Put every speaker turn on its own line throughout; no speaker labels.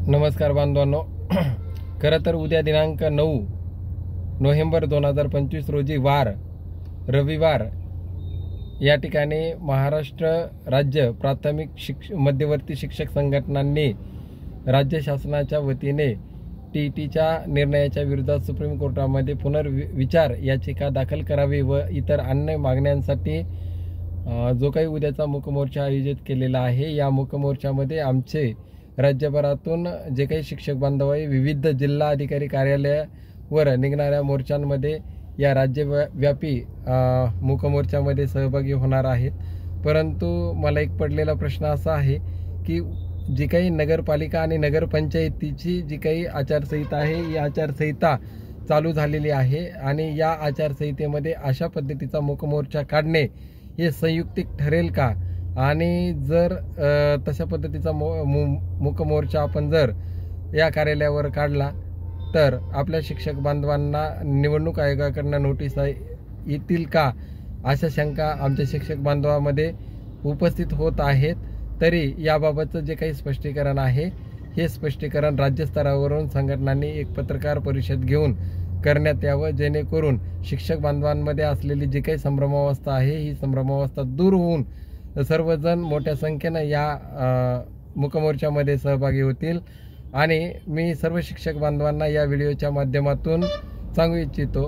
नमस्कार बांधवांनो. खरं तर उद्या दिनांक 9 नोव्हेंबर 2025 रोजी रविवार या ठिकाणी महाराष्ट्र राज्य प्राथमिक मध्यवर्ती शिक्षक संघटनांनी राज्य शासनाच्या वतीने टीईटीच्या निर्णयाच्या विरोधात सुप्रीम कोर्टामध्ये पुनर्विचार याचिका दाखल करावी व इतर अन्य मागण्यांसाठी जो काही उद्याचा मूकमोर्चा आयोजित केलेला आहे, या मूकमोर्चामध्ये आमचे राज्यभरातून जे काही शिक्षक बांधव आहे विविध जिल्हा अधिकारी कार्यालयावर निघणाऱ्या मोर्चांमध्ये या राज्यव्यापी मूकमोर्चामध्ये सहभागी होणार आहेत. परंतु मला एक पडलेला प्रश्न असा आहे की जी काही नगरपालिका आणि नगरपंचायतीची जी काही आचारसंहिता आहे, ही आचारसंहिता चालू झालेली आहे आणि या आचारसंहितेमध्ये अशा पद्धतीचा मूकमोर्चा काढणे हे संयुक्तिक ठरेल का? आणि जर तशा पद्धतीचा मूकमोर्चा आपण जर या कार्यालयावर काढला तर आपल्या शिक्षक बांधवांना निवडणूक आयोगाकडून नोटीस येतील का, अशा शंका आमच्या शिक्षक बांधवांमध्ये उपस्थित होत आहेत. तरी याबाबतचं जे काही स्पष्टीकरण आहे, हे स्पष्टीकरण राज्यस्तरावरून संघटनांनी एक पत्रकार परिषद घेऊन करण्यात यावं, जेणेकरून शिक्षक बांधवांमध्ये असलेली जी काही संभ्रमावस्था आहे, ही संभ्रमावस्था दूर होऊन सर्वजण मोठ्या संख्येनं या मूकमोर्चामध्ये सहभागी होतील. आणि मी सर्व शिक्षक बांधवांना या व्हिडिओच्या माध्यमातून सांगू इच्छितो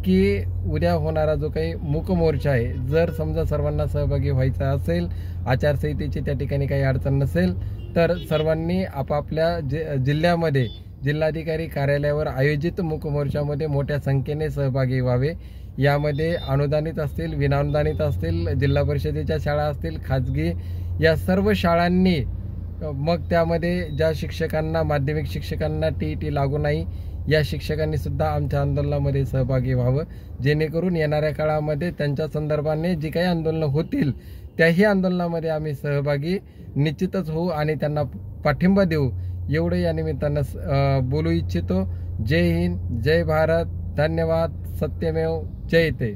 की उद्या होणारा जो काही मूकमोर्चा आहे, जर समजा सर्वांना सहभागी व्हायचा असेल, आचारसंहितेची त्या ठिकाणी काही अडचण नसेल, तर सर्वांनी आपापल्या जिल्ह्यामध्ये जिल्हाधिकारी कार्यालयावर आयोजित मूकमोर्चामध्ये मोठ्या संख्येने सहभागी व्हावे. यामध्ये अनुदानित असतील, विनानुदानित असतील, जिल्हा परिषदेच्या शाळा असतील, खाजगी, या सर्व शाळांनी, मग त्यामध्ये ज्या शिक्षकांना, माध्यमिक शिक्षकांना टीईटी लागू नाही, या शिक्षकांनी सुद्धा आमच्या आंदोलनामध्ये सहभागी व्हावं, जेणेकरून येणाऱ्या काळामध्ये त्यांच्या संदर्भाने जी काही आंदोलनं होतील त्याही आंदोलनामध्ये आम्ही सहभागी निश्चितच होऊ आणि त्यांना पाठिंबा देऊ, एवढं या निमित्तानं बोलू इच्छितो. जय हिंद, जय भारत, धन्यवाद, सत्यमेव जयते.